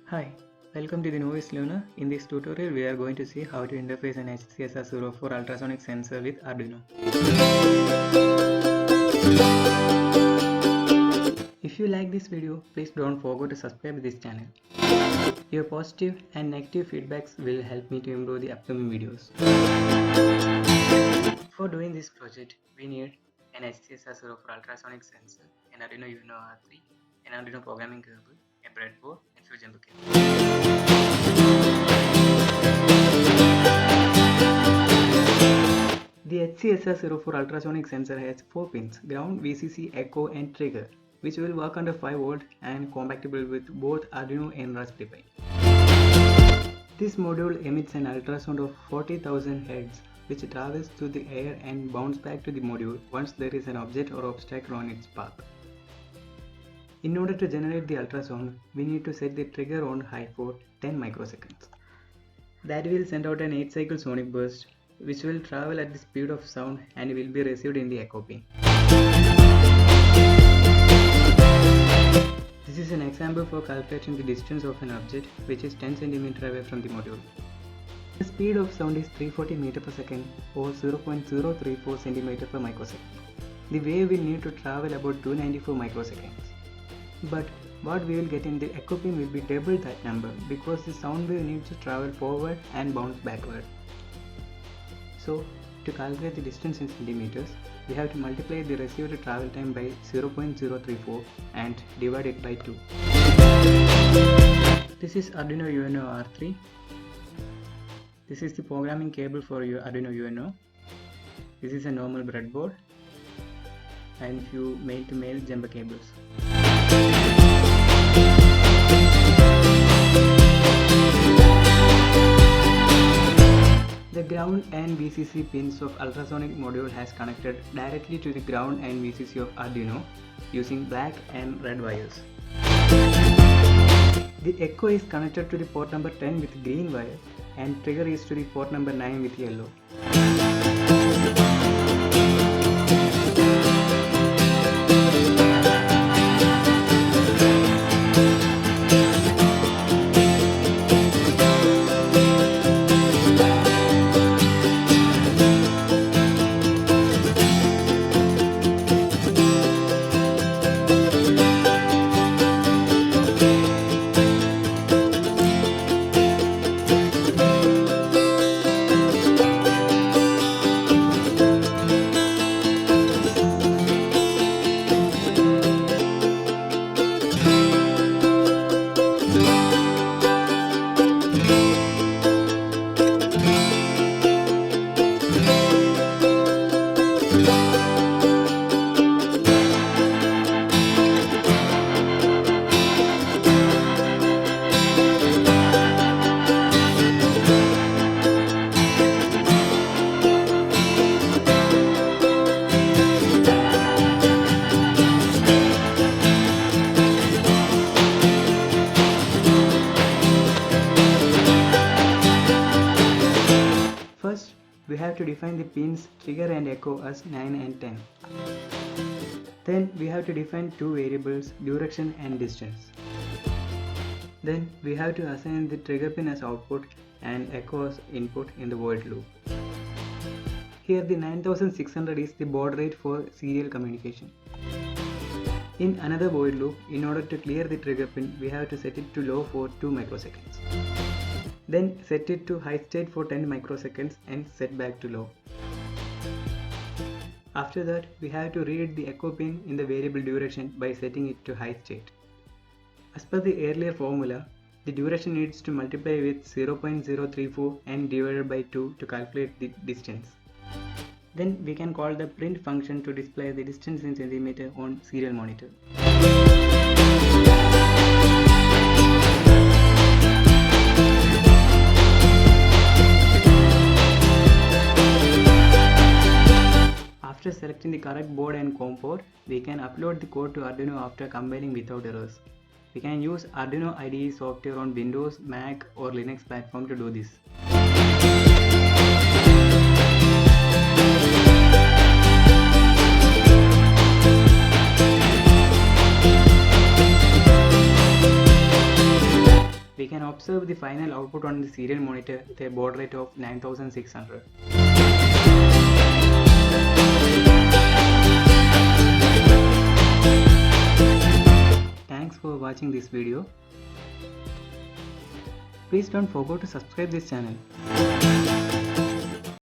Hi, welcome to the Novice Learner. In this tutorial, we are going to see how to interface an HC-SR04 ultrasonic sensor with Arduino. If you like this video, please don't forget to subscribe to this channel. Your positive and negative feedbacks will help me to improve the upcoming videos. For doing this project, we need an HC-SR04 ultrasonic sensor, an Arduino Uno R3, an Arduino programming cable, a breadboard, and few jumper cables. The HC-SR04 ultrasonic sensor has 4 pins: ground, VCC, echo, and trigger, which will work under 5 volt and compatible with both Arduino and Raspberry Pi. This module emits an ultrasound of 40,000 Hz, which travels through the air and bounces back to the module once there is an object or obstacle on its path. In order to generate the ultrasound, we need to set the trigger on high for 10 microseconds. That will send out an 8-cycle sonic burst, which will travel at the speed of sound and will be received in the echo pin. This is an example for calculating the distance of an object, which is 10 cm away from the module. The speed of sound is 340 meter per second or 0.034 cm per microsecond. The wave will need to travel about 294 microseconds. But what we will get in the echo pin will be double that number because the sound wave needs to travel forward and bounce backward. So, to calculate the distance in centimeters, we have to multiply the received travel time by 0.034 and divide it by 2. This is Arduino Uno R3. This is the programming cable for your Arduino Uno. This is a normal breadboard and few male-to-male jumper cables. The ground and VCC pins of ultrasonic module has connected directly to the ground and VCC of Arduino using black and red wires. The echo is connected to the port number 10 with green wire and trigger is to the port number 9 with yellow. First, we have to define the pins trigger and echo as 9 and 10. Then we have to define two variables, direction and distance. Then we have to assign the trigger pin as output and echo as input in the void loop. Here the 9600 is the baud rate for serial communication. In another void loop, in order to clear the trigger pin, we have to set it to low for 2 microseconds. Then set it to high state for 10 microseconds and set back to low. After that, we have to read the echo pin in the variable duration by setting it to high state. As per the earlier formula, the duration needs to multiply with 0.034 and divided by 2 to calculate the distance. Then we can call the print function to display the distance in centimeter on serial monitor. After selecting the correct board and COM port, we can upload the code to Arduino after compiling without errors. We can use Arduino IDE software on Windows, Mac or Linux platform to do this. We can observe the final output on the serial monitor with a baud rate of 9600. Thanks for watching this video. Please don't forget to subscribe this channel.